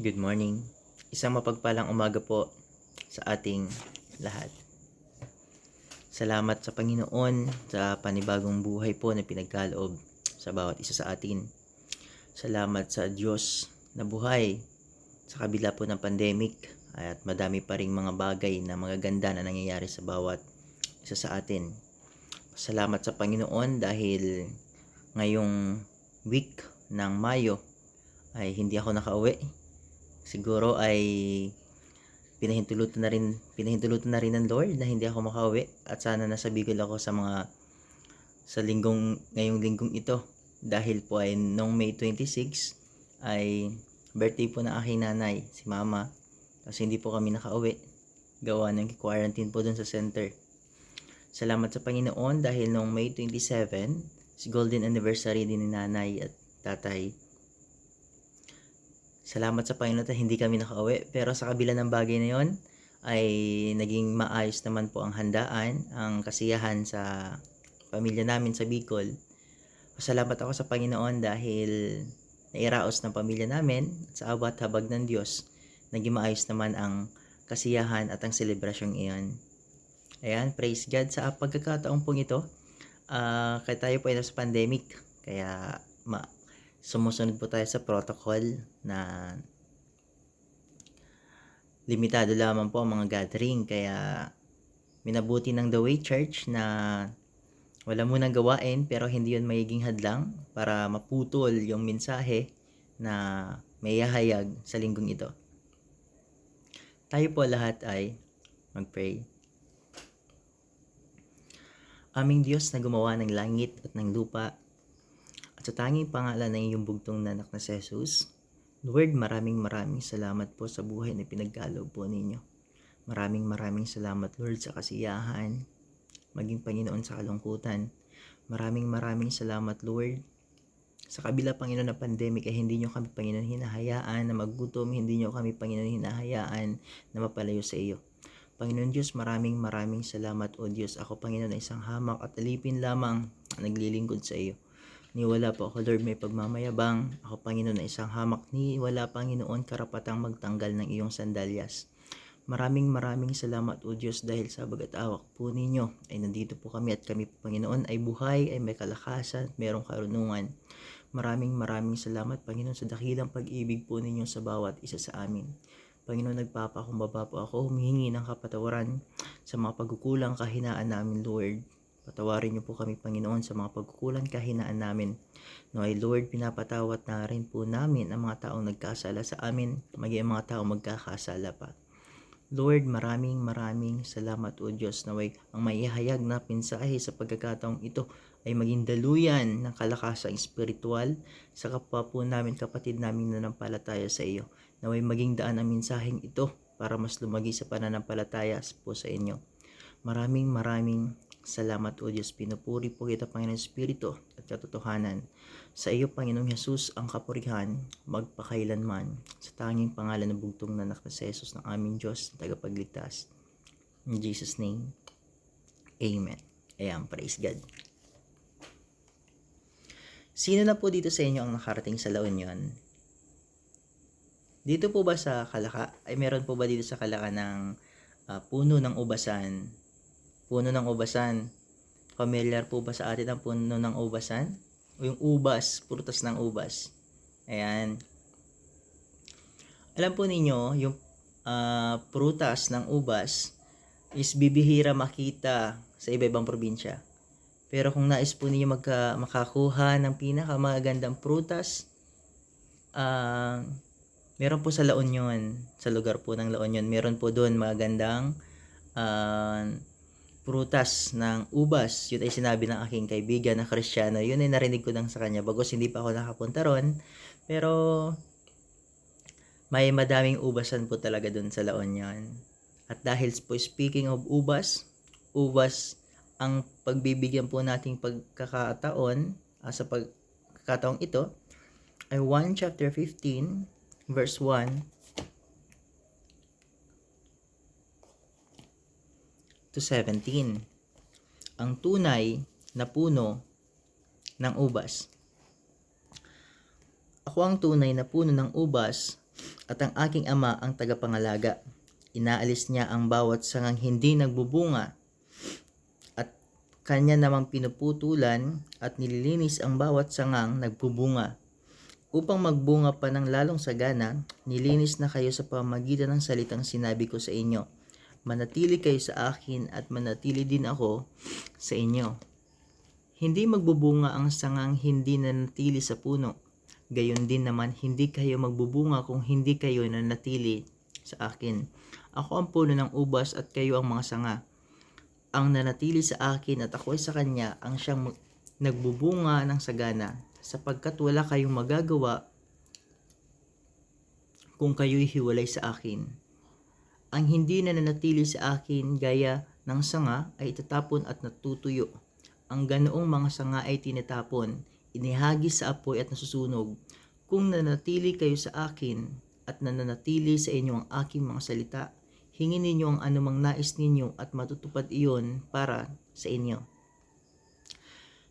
Good morning. Isang mapagpalang umaga po sa ating lahat. Salamat sa Panginoon sa panibagong buhay po na pinagkaloob sa bawat isa sa atin. Salamat sa Diyos na buhay sa kabila po ng pandemic at madami pa ring mga bagay na magaganda na nangyayari sa bawat isa sa atin. Salamat sa Panginoon dahil ngayong week ng Mayo ay hindi ako nakauwi. Siguro ay pinahintulutan na rin ng Lord na hindi ako makauwi at sana nasa Bicol ako ngayong linggong ito dahil po ay noong May 26 ay birthday po ng aking nanay, si Mama, kasi hindi po kami nakauwi gawa ng quarantine po dun sa center. Salamat sa Panginoon dahil noong May 27 si golden anniversary din ni nanay at tatay. Salamat sa Panginoon na hindi kami nakauwi. Pero sa kabila ng bagay na yon ay naging maayos naman po ang handaan, ang kasiyahan sa pamilya namin sa Bicol. Salamat ako sa Panginoon dahil nairaos ng pamilya namin at sa awat habag ng Diyos, naging maayos naman ang kasiyahan at ang selebrasyong iyon. Ayan, praise God sa pagkakataong pong ito. Kaya tayo po ay nasa pandemic, kaya sumusunod po tayo sa protocol na limitado lamang po ang mga gathering. Kaya minabuti ng The Way Church na wala munang gawain pero hindi yun magiging hadlang para maputol yung mensahe na may hahayag sa linggong ito. Tayo po lahat ay mag-pray. Aming Diyos na gumawa ng langit at ng lupa, at sa tanging pangalan ng iyong bugtong na anak na si Jesus, Lord, maraming salamat po sa buhay na pinagkaloob po ninyo. Maraming salamat, Lord, sa kasiyahan, maging Panginoon sa kalungkutan. Maraming salamat, Lord. Sa kabila, Panginoon, ng pandemic ay hindi nyo kami, Panginoon, hinahayaan na magutom, hindi nyo kami, Panginoon, hinahayaan na mapalayo sa iyo. Panginoon Diyos, maraming salamat, O Diyos. Ako, Panginoon, ay isang hamak at alipin lamang naglilingkod sa iyo. Niwala po ako, Lord, may pagmamayabang. Ako, Panginoon, na isang hamak. Niwala, Panginoon, karapatang magtanggal ng iyong sandalyas. Maraming salamat, O Diyos, dahil sa bagat awak po ninyo ay nandito po kami at kami po, Panginoon, ay buhay, ay may kalakasan, mayroong karunungan. Maraming salamat, Panginoon, sa dakilang pag-ibig po ninyo sa bawat isa sa amin. Panginoon, nagpapakumbaba po ako, humihingi ng kapatawaran sa mga pagkukulang, kahinaan namin, Lord. Patawarin niyo po kami, Panginoon, sa mga pagkukulang, kahinaan namin. Naway, Lord, pinapatawat na rin po namin ang mga taong nagkasala sa amin, maging ang mga taong magkakasala pa. Lord, maraming salamat, O Diyos, naway ang maihayag na mensahe sa pagkakataong ito ay maging daluyan ng kalakasang espiritual sa kapwa po namin, kapatid namin na nanampalataya sa iyo. Naway maging daan ang mensaheng ito para mas lumagi sa pananampalataya po sa inyo. Maraming salamat, O Diyos. Pinupuri po kita, Panginoon Espiritu at katotohanan. Sa iyo, Panginoong Jesus, ang kapurihan magpakailanman. Sa tanging pangalan ng bugtong na anak na si Jesus ng aming Diyos, tagapagligtas. In Jesus' name, Amen. Ayan, praise God. Sino na po dito sa inyo ang nakarating sa La Union? Dito po ba sa Kalaka? Ay meron po ba dito sa Kalaka ng puno ng ubasan? Puno ng ubasan. Familiar po ba sa atin ang puno ng ubasan? O yung ubas, prutas ng ubas. Ayan. Alam po ninyo, yung prutas ng ubas is bibihira makita sa iba-ibang probinsya. Pero kung nais po ninyo makakuha ng pinakamagandang prutas, meron po sa La Union, sa lugar po ng La Union, meron po doon magandang prutas ng ubas. Yun ay sinabi ng aking kaibigan na Kristiyano. Yun ay narinig ko lang sa kanya. Bagos hindi pa ako nakapunta ron. Pero may madaming ubasan po talaga dun sa La Union. At dahil po speaking of ubas ang pagbibigyan po nating pagkakataon sa pagkakataong ito ay 1 chapter 15 verse 1 to 17. Ang tunay na puno ng ubas. Ako ang tunay na puno ng ubas at ang aking Ama ang tagapangalaga. Inaalis niya ang bawat sangang hindi nagbubunga at kanya namang pinuputulan at nililinis ang bawat sangang nagbubunga. Upang magbunga pa ng lalong sagana, nilinis na kayo sa pamamagitan ng salitang sinabi ko sa inyo. Manatili kayo sa akin at manatili din ako sa inyo. Hindi magbubunga ang sangang hindi nanatili sa puno. Gayon din naman, hindi kayo magbubunga kung hindi kayo nanatili sa akin. Ako ang puno ng ubas at kayo ang mga sanga. Ang nanatili sa akin at ako ay sa kanya ang siyang nagbubunga ng sagana, sapagkat wala kayong magagawa kung kayo'y hiwalay sa akin. Ang hindi nananatili sa akin gaya ng sanga ay itatapon at natutuyo. Ang ganoong mga sanga ay tinatapon, inihagis sa apoy at nasusunog. Kung nanatili kayo sa akin at nananatili sa inyo ang aking mga salita, hingin ninyo ang anumang nais ninyo at matutupad iyon para sa inyo.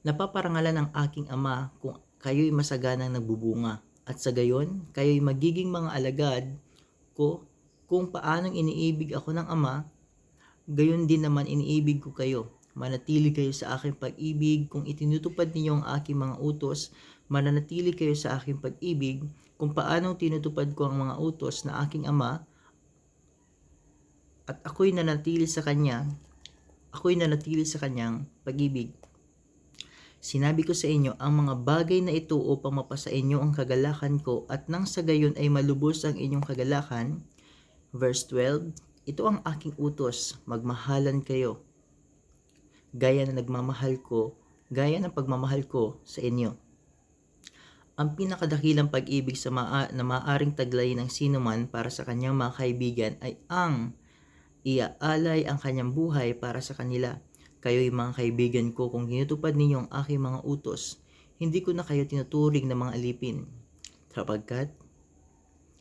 Napaparangalan ng aking Ama kung kayo'y masaganang nagbubunga, at sa gayon, kayo'y magiging mga alagad ko. Kung paanong iniibig ako ng Ama, gayon din naman iniibig ko kayo. Manatili kayo sa aking pag-ibig. Kung itinutupad ninyo ang aking mga utos, mananatili kayo sa aking pag-ibig. Kung paanong tinutupad ko ang mga utos na aking Ama, at ako'y nanatili sa kanyang pag-ibig. Sinabi ko sa inyo ang mga bagay na ito upang mapasa inyo ang kagalakan ko, at nang sa gayon ay malubos ang inyong kagalakan. Verse 12, ito ang aking utos, magmahalan kayo, gaya ng pagmamahal ko sa inyo. Ang pinakadakilang pag-ibig na maaaring taglayin ng sinuman para sa kanyang mga kaibigan ay ang iaalay ang kanyang buhay para sa kanila. Kayo'y mga kaibigan ko kung ginutupad ninyo ang aking mga utos. Hindi ko na kayo tinuturing na mga alipin, sapagkat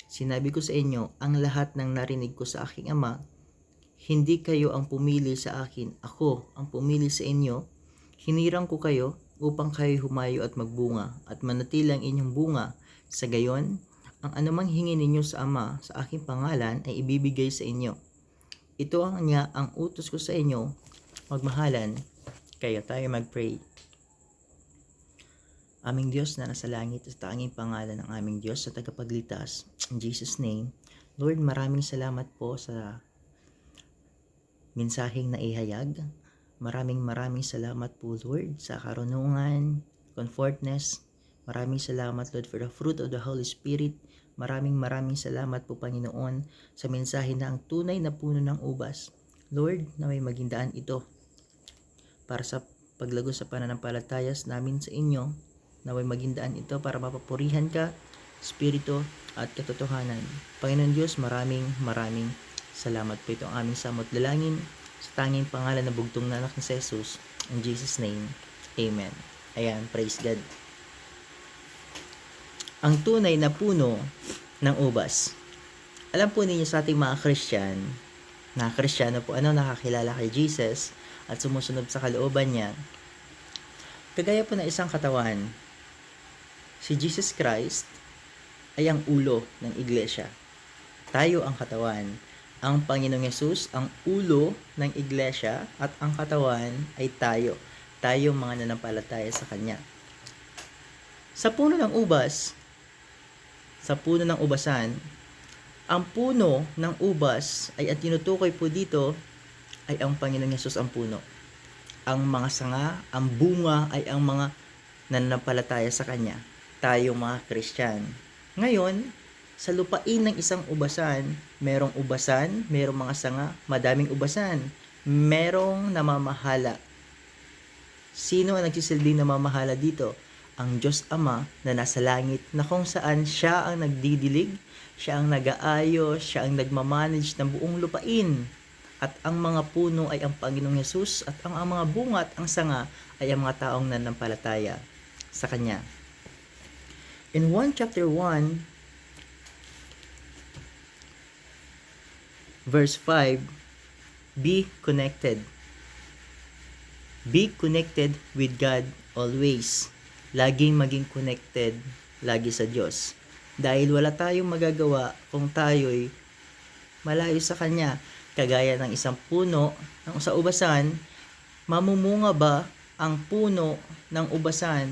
sinabi ko sa inyo ang lahat ng narinig ko sa aking Ama. Hindi kayo ang pumili sa akin, ako ang pumili sa inyo. Hinirang ko kayo upang kayo humayo at magbunga at manatili ang inyong bunga. Sa gayon, ang anumang hingin ninyo sa Ama sa aking pangalan ay ibibigay sa inyo. Ito ang utos ko sa inyo, magmahalan kayo. Tayo mag-pray. Aming Diyos na nasa langit, sa tanging pangalan ng aming Diyos sa tagapagligtas, in Jesus' name, Lord, maraming salamat po sa mensaheng naihayag. Maraming salamat po, Lord, sa karunungan, comfortness. Maraming salamat, Lord, for the fruit of the Holy Spirit. Maraming salamat po, Panginoon, sa mensahe na ang tunay na puno ng ubas. Lord, na may maging daan ito para sa paglago sa pananampalatayas namin sa inyo. Na may maging daan ito para mapapurihan ka, Espiritu at katotohanan. Panginoon Diyos, maraming salamat po. Ito ang aming samot dalangin sa tanging pangalan na bugtong na anak ni Jesus. In Jesus' name, Amen. Ayan, praise God. Ang tunay na puno ng ubas. Alam po ninyo sa ating mga Kristiyano po, nakakilala kay Jesus at sumusunod sa kalooban niya. Kagaya po ng isang katawan, si Jesus Christ ay ang ulo ng iglesia. Tayo ang katawan. Ang Panginoong Yesus ang ulo ng iglesia at ang katawan ay tayo. Tayo mga nanampalataya sa Kanya. Sa puno ng ubasan, ang puno ng ubas ay at tinutukoy po dito ay ang Panginoong Yesus ang puno. Ang mga sanga, ang bunga ay ang mga nananampalataya sa Kanya. Tayo mga Kristyan. Ngayon, sa lupain ng isang ubasan, merong mga sanga, madaming ubasan, merong namamahala. Sino ang nagsisilbing namamahala dito? Ang Diyos Ama na nasa langit, na kung saan siya ang nagdidilig, siya ang nag-aayos, siya ang nagmamanage ng buong lupain. At ang mga puno ay ang Panginoong Yesus, at ang mga bunga at ang sanga ay ang mga taong nanampalataya sa Kanya. In 1 chapter 1, verse 5, be connected. Be connected with God always. Laging maging connected lagi sa Diyos. Dahil wala tayong magagawa kung tayo'y malayo sa Kanya. Kagaya ng isang puno sa ubasan, mamumunga ba ang puno ng ubasan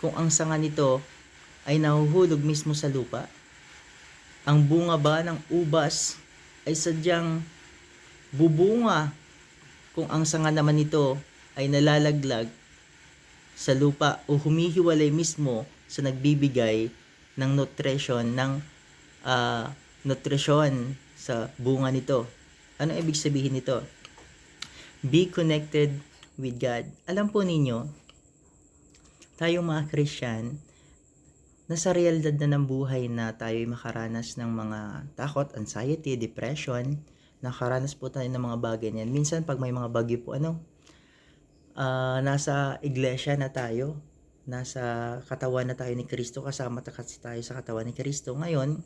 kung ang sanga nito ay nahuhulog mismo sa lupa? Ang bunga ba ng ubas ay sadyang bubunga kung ang sanga naman nito ay nalalaglag sa lupa o humihiwalay mismo sa nagbibigay ng nutrisyon sa bunga nito? Ano ibig sabihin nito? Be connected with God. Alam po ninyo, tayong mga Christian, nasa realidad na ng buhay na tayo'y makaranas ng mga takot, anxiety, depression. Nakaranas po tayo ng mga bagay niyan. Minsan pag may mga bagyo po, nasa iglesia na tayo, nasa katawan na tayo ni Kristo, kasama tayo sa katawan ni Kristo. Ngayon,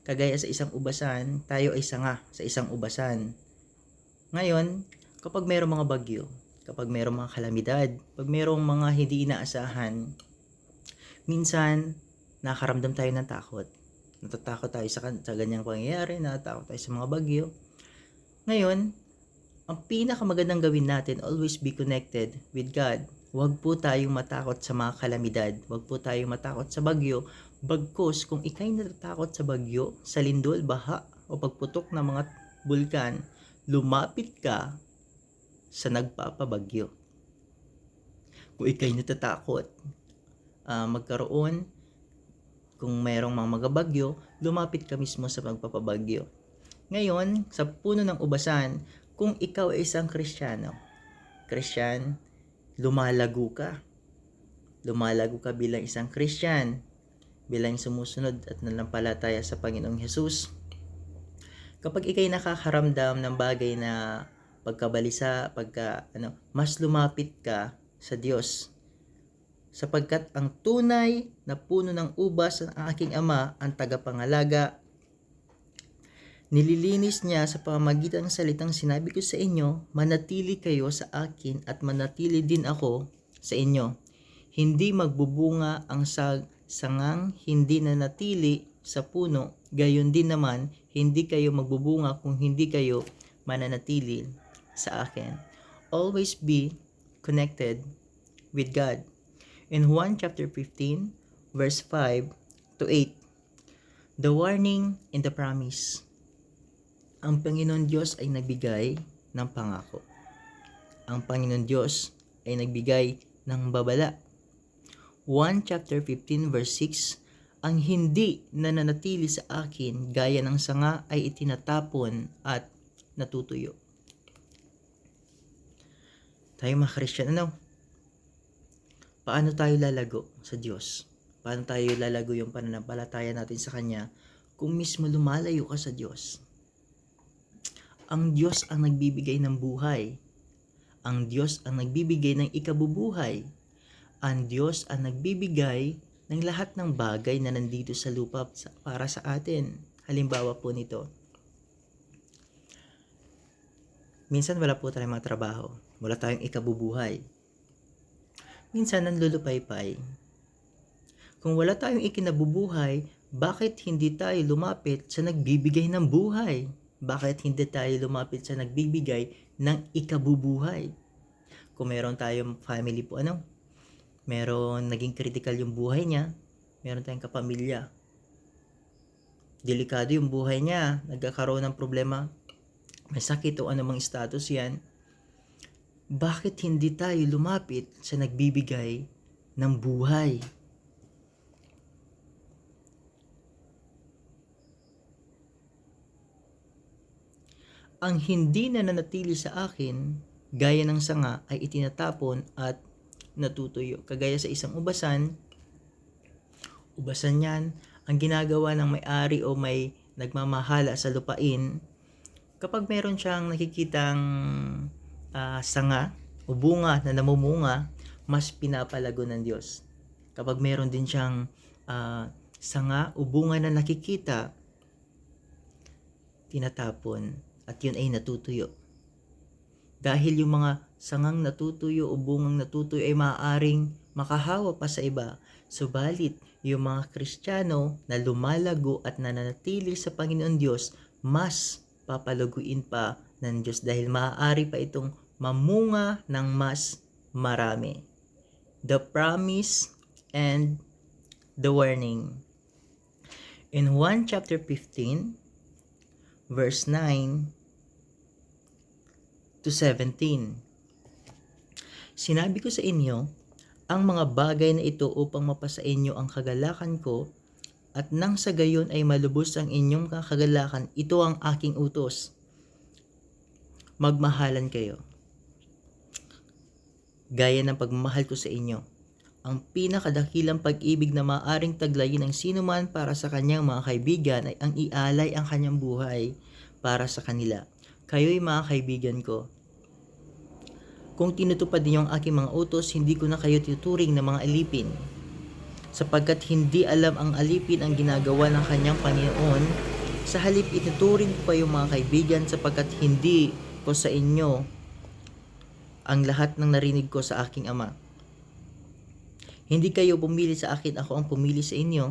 kagaya sa isang ubasan, tayo ay sanga sa isang ubasan. Ngayon, kapag mayroong mga bagyo, kapag mayroong mga kalamidad, pag mayroong mga hindi inaasahan, minsan nakaramdam tayo ng takot. Natatakot tayo sa ganyang pangyayari, natatakot tayo sa mga bagyo. Ngayon, ang pinakamagandang gawin natin, always be connected with God. Huwag po tayong matakot sa mga kalamidad. Huwag po tayong matakot sa bagyo. Bagkus, kung ikay natatakot sa bagyo, sa lindol, baha, o pagputok ng mga bulkan, lumapit ka sa nagpapabagyo. Kung ikay natatakot, magkaroon, kung mayroong mga magabagyo, lumapit ka mismo sa magpapabagyo. Ngayon, sa puno ng ubasan, kung ikaw ay isang Kristiyano, lumalago ka. Lumalago ka bilang isang Kristyan, bilang sumusunod at nanampalataya sa Panginoong Hesus. Kapag ikay nakakaramdam ng bagay na pagkabalisa, mas lumapit ka sa Diyos. Sapagkat ang tunay na puno ng ubas ng aking Ama, ang tagapangalaga, nililinis niya sa pamamagitan ng salitang sinabi ko sa inyo, manatili kayo sa akin at manatili din ako sa inyo. Hindi magbubunga ang sangang hindi nanatili sa puno, gayon din naman, hindi kayo magbubunga kung hindi kayo mananatili sa akin. Always be connected with God. In Juan chapter 15, verse 5 to 8, the warning and the promise. Ang Panginoon Diyos ay nagbigay ng pangako. Ang Panginoon Diyos ay nagbigay ng babala. 1 chapter 15 verse 6, ang hindi nananatili sa akin gaya ng sanga ay itinatapon at natutuyo. Tayo mga Christian, paano tayo lalago sa Diyos? Paano tayo lalago yung pananampalataya natin sa Kanya kung mismo lumalayo ka sa Diyos? Ang Diyos ang nagbibigay ng buhay. Ang Diyos ang nagbibigay ng ikabubuhay. Ang Diyos ang nagbibigay ng lahat ng bagay na nandito sa lupa para sa atin. Halimbawa po nito, minsan wala po tayong mga trabaho. Wala tayong ikabubuhay. Minsan nanlulupaypay. Kung wala tayong ikinabubuhay, bakit hindi tayo lumapit sa nagbibigay ng buhay? Bakit hindi tayo lumapit sa nagbibigay ng ikabubuhay? Kung meron tayong family po, meron naging critical yung buhay niya, meron tayong kapamilya, delikado yung buhay niya, nagkakaroon ng problema, may sakit o anumang status yan, bakit hindi tayo lumapit sa nagbibigay ng buhay? Ang hindi nananatili sa akin, gaya ng sanga, ay itinatapon at natutuyo. Kagaya sa isang ubasan yan, ang ginagawa ng may-ari o may nagmamahala sa lupain, kapag meron siyang nakikitang sanga o bunga na namumunga, mas pinapalago ng Diyos. Kapag meron din siyang sanga o bunga na nakikita, tinatapon at yun ay natutuyo. Dahil yung mga sangang natutuyo o bungang natutuyo ay maaaring makahawa pa sa iba. Subalit, yung mga Kristiyano na lumalago at nananatili sa Panginoon Diyos, mas papalaguin pa ng Diyos dahil maaari pa itong mamunga ng mas marami. The promise and the warning. In 1 chapter 15, verse 9 to 17, sinabi ko sa inyo ang mga bagay na ito upang mapasa inyo ang kagalakan ko, at nang sa gayon ay malubos ang inyong kagalakan, ito ang aking utos. Magmahalan kayo, gaya ng pagmamahal ko sa inyo. Ang pinakadakilang pag-ibig na maaaring taglayin ng sino man para sa kanyang mga kaibigan ay ang ialay ang kanyang buhay para sa kanila. Kayo'y mga kaibigan ko. Kung tinutupad ninyo ang aking mga utos, hindi ko na kayo tuturing na mga alipin. Sapagkat hindi alam ang alipin ang ginagawa ng kanyang Panginoon, sa halip ituturing ko kayo mga kaibigan sapagkat hindi ko sa inyo ang lahat ng narinig ko sa aking Ama. Hindi kayo pumili sa akin, ako ang pumili sa inyo.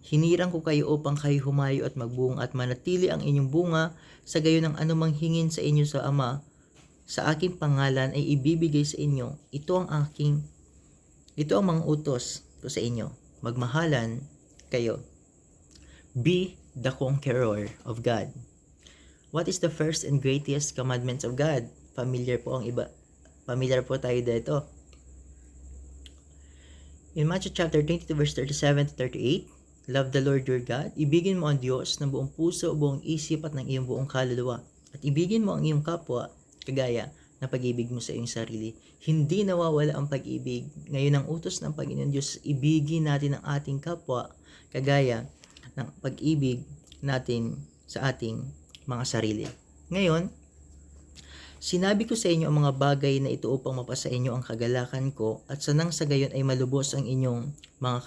Hinirang ko kayo upang kayo humayo at magbunga at manatili ang inyong bunga, sa gayon ang anumang hingin sa inyo sa Ama sa aking pangalan ay ibibigay sa inyo. Ito ang mga utos ko sa inyo. Magmahalan kayo. Be the conqueror of God. What is the first and greatest commandments of God? Familiar po tayo dito. In Matthew chapter 22 verse 37 to 38, love the Lord your God. Ibigin mo ang Diyos ng buong puso, buong isip at ng iyong buong kaluluwa. At ibigin mo ang iyong kapwa kagaya na pag-ibig mo sa iyong sarili. Hindi nawawala ang pag-ibig. Ngayon ang utos ng Panginoon Diyos, ibigin natin ang ating kapwa kagaya ng pag-ibig natin sa ating mga sarili. Ngayon, sinabi ko sa inyo ang mga bagay na ito upang mapasa inyo ang kagalakan ko, at sanang sa gayon ay malubos ang inyong mga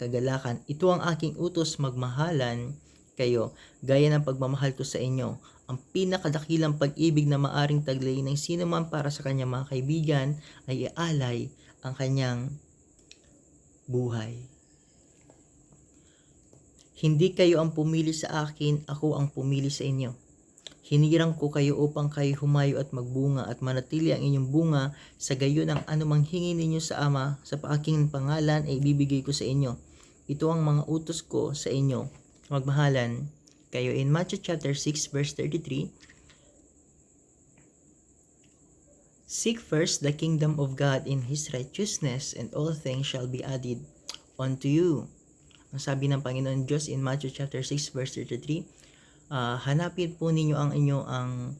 kagalakan. Ito ang aking utos, magmahalan kayo gaya ng pagmamahal ko sa inyo. Ang pinakadakilang pag-ibig na maaring taglayin ng sino man para sa kanyang mga kaibigan ay ialay ang kanyang buhay. Hindi kayo ang pumili sa akin, ako ang pumili sa inyo. Hinirang ko kayo upang kayo humayo at magbunga at manatili ang inyong bunga, sa gayon ang anumang hingin ninyo sa Ama sa aking pangalan ay ibibigay ko sa inyo. Ito ang mga utos ko sa inyo. Magmahalan kayo. In Matthew chapter 6 verse 33, seek first the kingdom of God in His righteousness, and all things shall be added unto you. Ang sabi ng Panginoon Diyos in Matthew chapter 6 verse 33, hanapin po ninyo ang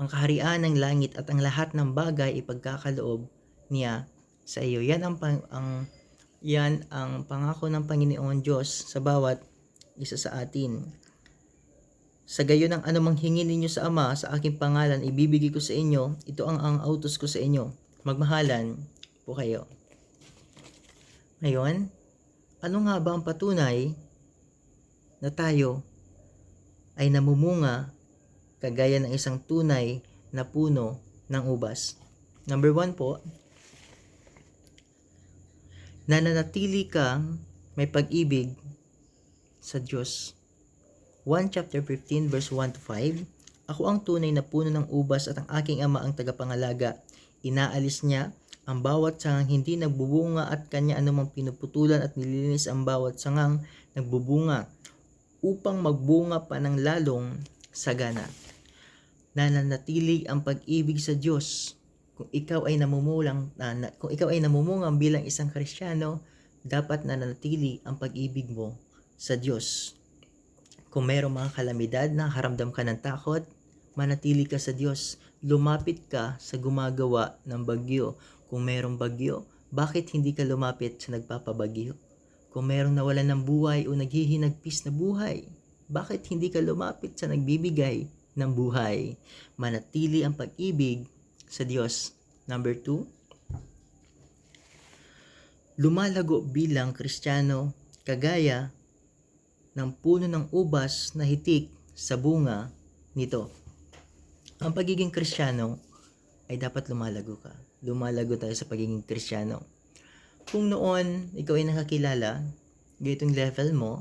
kaharian ng langit at ang lahat ng bagay ipagkakaloob niya sa iyo. Yan ang pangako ng Panginoon Diyos sa bawat isa sa atin. Sa gayon ang anumang hingin ninyo sa Ama sa aking pangalan ibibigay ko sa inyo. Ito ang utos ko sa inyo. Magmahalan po kayo. Ngayon, ano nga ba ang patunay na tayo ay namumunga kagaya ng isang tunay na puno ng ubas? Number 1 po, nananatili kang may pag-ibig sa Diyos. 1 chapter 15 verse 1 to 5, ako ang tunay na puno ng ubas at ang aking Ama ang tagapangalaga. Inaalis niya ang bawat sangang hindi nagbubunga at kanya anumang pinuputulan at nililinis ang bawat sangang nagbubunga upang magbunga pa ng lalong sagana. Nananatili ang pag-ibig sa Diyos. Kung ikaw ay namumunga bilang isang Kristiyano, dapat nananatili ang pag-ibig mo sa Diyos. Kung mayroong mga kalamidad na haramdam ka ng takot, manatili ka sa Diyos. Lumapit ka sa gumagawa ng bagyo. Kung mayroong bagyo, bakit hindi ka lumapit sa nagpapabagyo? Kung mayroong nawalan ng buhay o naghihinagpis na buhay, bakit hindi ka lumapit sa nagbibigay ng buhay? Manatili ang pag-ibig sa Diyos. Number 2, lumalago bilang Kristiyano kagaya ng puno ng ubas na hitik sa bunga nito. Ang pagiging Kristiyano ay dapat lumalago ka. Lumalago tayo sa pagiging Kristiyano. Kung noon ikaw ay nakakilala, ganitong level mo,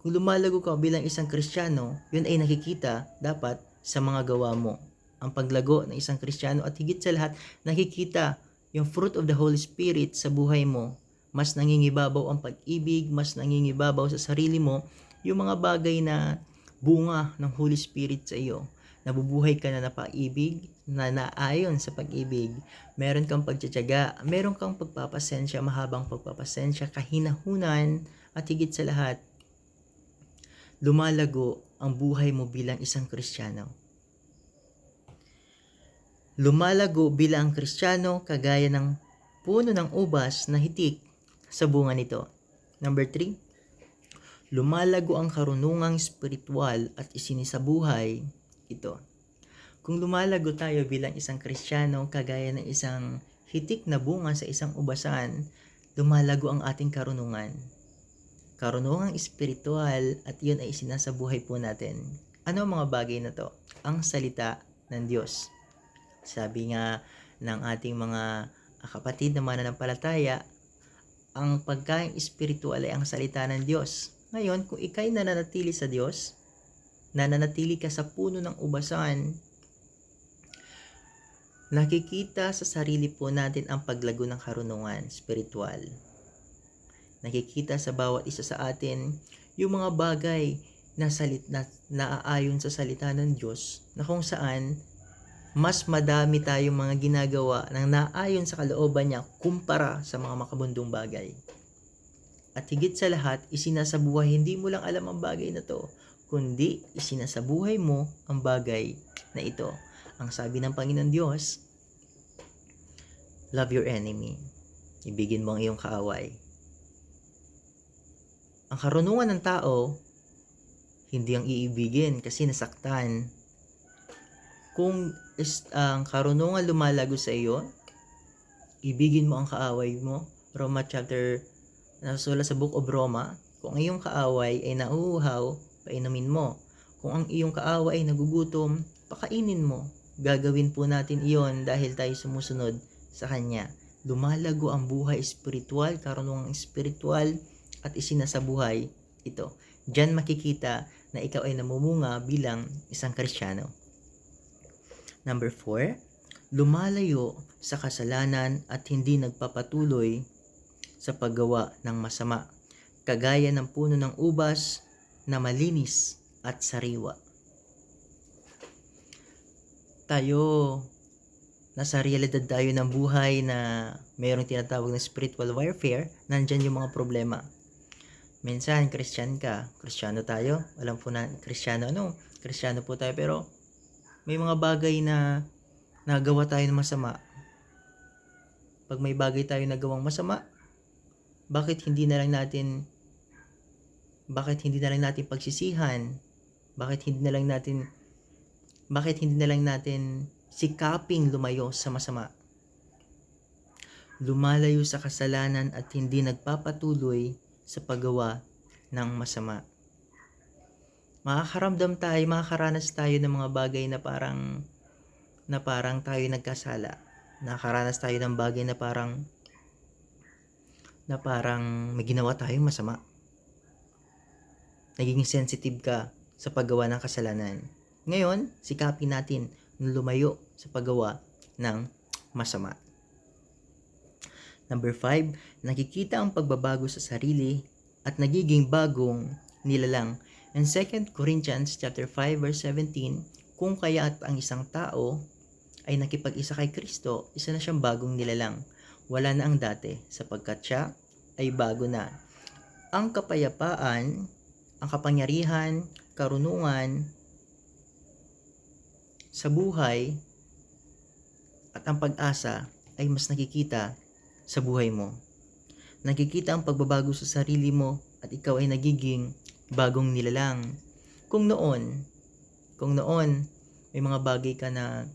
kung lumalago ka bilang isang Kristiyano, yun ay nakikita dapat sa mga gawa mo. Ang paglago ng isang Kristiyano at higit sa lahat, nakikita yung fruit of the Holy Spirit sa buhay mo. Mas nangingibabaw ang pag-ibig, mas nangingibabaw sa sarili mo, yung mga bagay na bunga ng Holy Spirit sa iyo. Nabubuhay ka na napaibig, na naayon sa pag-ibig. Meron kang pagtsatsaga, meron kang pagpapasensya, mahabang pagpapasensya, kahinahunan, at higit sa lahat, lumalago ang buhay mo bilang isang Kristiyano. Lumalago bilang Kristiyano kagaya ng puno ng ubas na hitik sa bunga nito. Number 3, lumalago ang karunungang spiritual at isinisabuhay ito. Kung lumalago tayo bilang isang Kristiyano kagaya ng isang hitik na bunga sa isang ubasan, lumalago ang ating karunungan. Karunungang espiritual at yun ay sinasabuhay po natin. Ano ang mga bagay na to? Ang salita ng Diyos. Sabi nga ng ating mga kapatid na mananampalataya, ang pagkain espiritual ay ang salita ng Diyos. Ngayon, kung ikay nananatili sa Diyos, nananatili ka sa puno ng ubasan, nakikita sa sarili po natin ang paglago ng karunungan spiritual. Nakikita sa bawat isa sa atin yung mga bagay na naaayon sa salita ng Diyos na kung saan mas madami tayong mga ginagawa ng naayon sa kalooban niya kumpara sa mga makabundong bagay. At higit sa lahat, isinasabuhay, hindi mo lang alam ang bagay na to, kundi isinasabuhay mo ang bagay na ito. Ang sabi ng Panginoon Diyos, love your enemy. Ibigin mo ang iyong kaaway. Ang karunungan ng tao, hindi ang iibigin kasi nasaktan. Kung ang karunungan lumalago sa iyo, ibigin mo ang kaaway mo. Roma chapter, nasulat sa book of Roma, kung ang iyong kaaway ay nauuhaw, painumin mo. Kung ang iyong kaaway ay nagugutom, pakainin mo. Gagawin po natin iyon dahil tayo sumusunod sa Kanya. Lumalago ang buhay espiritual, karunungang espiritual, at isinasabuhay ito. Diyan makikita na ikaw ay namumunga bilang isang Kristiyano. Number 4, lumalayo sa kasalanan at hindi nagpapatuloy sa paggawa ng masama, kagaya ng puno ng ubas na malinis at sariwa. Tayo, nasa realidad tayo ng buhay na mayroong tinatawag na spiritual warfare, nandyan yung mga problema. Minsan, Kristiyano tayo, alam po na, Kristiyano po tayo, pero may mga bagay na nagawa tayo ng masama. Pag may bagay tayo nagawang masama, bakit hindi na lang natin pagsisihan? Bakit hindi na lang natin sikaping lumayo sa masama? Lumalayo sa kasalanan at hindi nagpapatuloy sa paggawa ng masama. Makakaranas tayo ng mga bagay na parang tayo nagkasala. Nakakaranas tayo ng bagay na parang may ginawa tayong masama. Naging sensitive ka sa paggawa ng kasalanan. Ngayon, sikapin natin na lumayo sa paggawa ng masama. Number 5, nakikita ang pagbabago sa sarili at nagiging bagong nilalang. In 2 Corinthians chapter 5 verse 17, kung kaya't ang isang tao ay nakipag-isa kay Kristo, isa na siyang bagong nilalang. Wala na ang dati, sapagkat siya ay bago na. Ang kapayapaan, ang kapangyarihan, karunungan sa buhay at ang pag-asa ay mas nakikita sa buhay mo. Nakikita ang pagbabago sa sarili mo at ikaw ay nagiging bagong nilalang. Kung noon may mga bagay ka na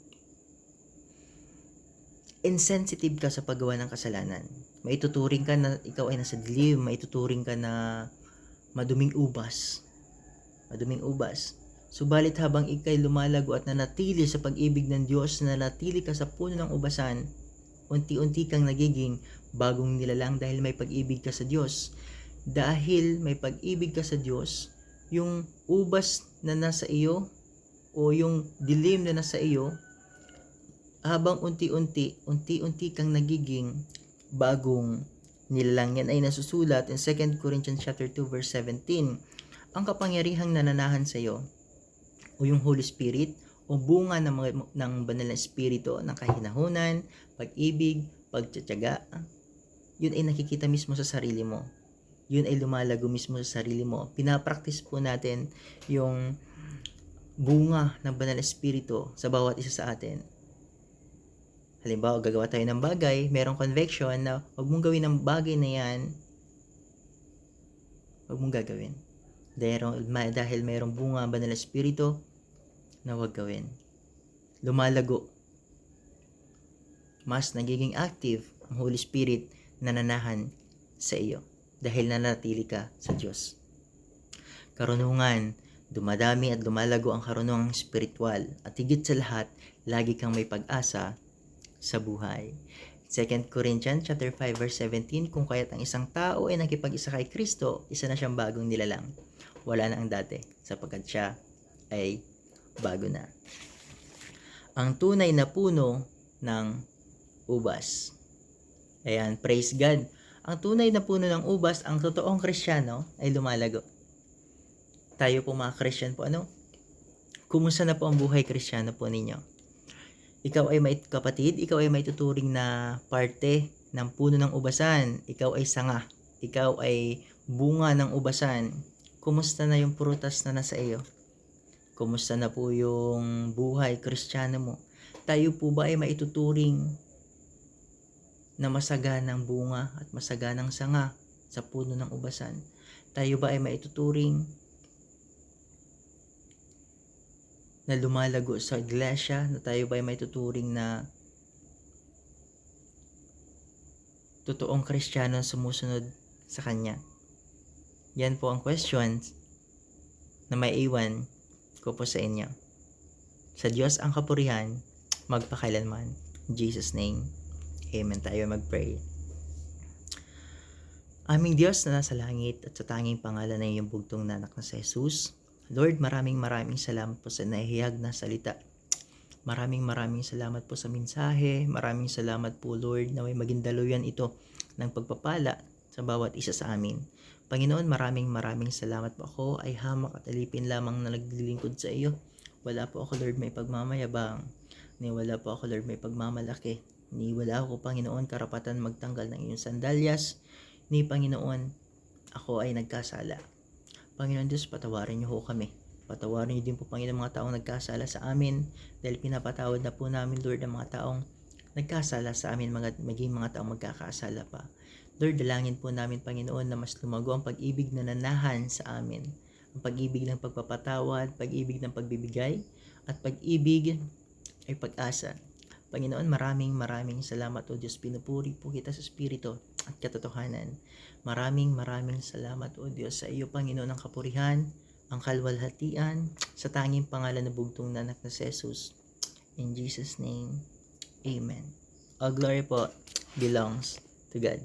insensitive ka sa paggawa ng kasalanan, maituturing ka na ikaw ay nasa dilim, maituturing ka na maduming ubas. Subalit habang ikay lumalago at nanatili sa pag-ibig ng Diyos, nanatili ka sa puno ng ubasan, unti-unti kang nagiging bagong nilalang dahil may pag-ibig ka sa Diyos. Dahil may pag-ibig ka sa Diyos, yung ubas na nasa iyo o yung dilim na nasa iyo, habang unti-unti kang nagiging bagong nilalang. Yan ay nasusulat in 2 Corinthians chapter 2 verse 17. Ang kapangyarihang nananahan sa iyo o yung Holy Spirit o bunga ng banal na espiritu ng kahinahunan, pag-ibig, pagtitiyaga, yun ay nakikita mismo sa sarili mo. Yun ay lumalago mismo sa sarili mo. Pinapractice po natin yung bunga ng banal na espiritu sa bawat isa sa atin. Halimbawa, gagawa tayo ng bagay, merong conviction na huwag mong gawin ang bagay na yan, huwag mong gagawin. Dahil merong bunga ang banal na espiritu na huwag gawin. Lumalago. Mas nagiging active ang Holy Spirit na nananahan sa iyo dahil nanatili ka sa Diyos. Karunungan, dumadami at lumalago ang karunungang spiritual at higit sa lahat, lagi kang may pag-asa sa buhay. 2 Corinthians chapter 5 verse 17, kung kaya't ang isang tao ay nakipag-isa kay Kristo, isa na siyang bagong nilalang. Wala na ang dati, sapagkat siya ay bago na. Ang tunay na puno ng ubas. Ayan, praise God. Ang tunay na puno ng ubas, ang totoong Kristiyano ay lumalago. Tayo po mga Kristyan po, kumusta na po ang buhay Kristiyano po ninyo? Ikaw ay may kapatid, ikaw ay may tuturing na parte ng puno ng ubasan. Ikaw ay sanga, ikaw ay bunga ng ubasan. Kumusta na yung prutas na nasa iyo? Kumusta na po yung buhay Kristiyano mo? Tayo po ba ay maituturing na masaganang bunga at masaganang sanga sa puno ng ubasan? Tayo ba ay maituturing na lumalago sa iglesia, na tayo ba ay may tuturing na totoong Kristiyano sumusunod sa Kanya? Yan po ang questions na may iwan ko po sa inyo. Sa Diyos ang kapurihan, magpakailanman. In Jesus' name, Amen. Tayo mag-pray. Aming Diyos na nasa langit at sa tanging pangalan ng iyong bugtong na anak na si Jesus, Lord, maraming salamat po sa naihayag na salita. Maraming salamat po sa mensahe. Maraming salamat po, Lord, na may maging daluyan ito ng pagpapala sa bawat isa sa amin. Panginoon, maraming salamat po. Ako ay hamak at alipin lamang na naglilingkod sa iyo. Wala po ako, Lord, may pagmamayabang. Ni wala po ako, Lord, may pagmamalaki. Ni wala ako, Panginoon, karapatan magtanggal ng iyong sandalyas. Ni Panginoon, ako ay nagkasala. Panginoon Diyos, patawarin niyo ho kami. Patawarin niyo din po, Panginoon, mga taong nagkasala sa amin dahil pinapatawad na po namin, Lord, ang mga taong nagkasala sa amin, maging mga taong magkakasala pa. Lord, dalangin po namin, Panginoon, na mas lumago ang pag-ibig na nanahan sa amin. Ang pag-ibig ng pagpapatawad, pag-ibig ng pagbibigay, at pag-ibig ay pag-asa. Panginoon, maraming salamat, O Diyos. Pinupuri po kita sa Espiritu at katotohanan. Maraming salamat, O Diyos, sa iyo, Panginoon, ang kapurihan, ang kalwalhatian, sa tanging pangalan na bugtong na anak na si Jesus. In Jesus' name, Amen. All glory po belongs to God.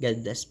God bless po.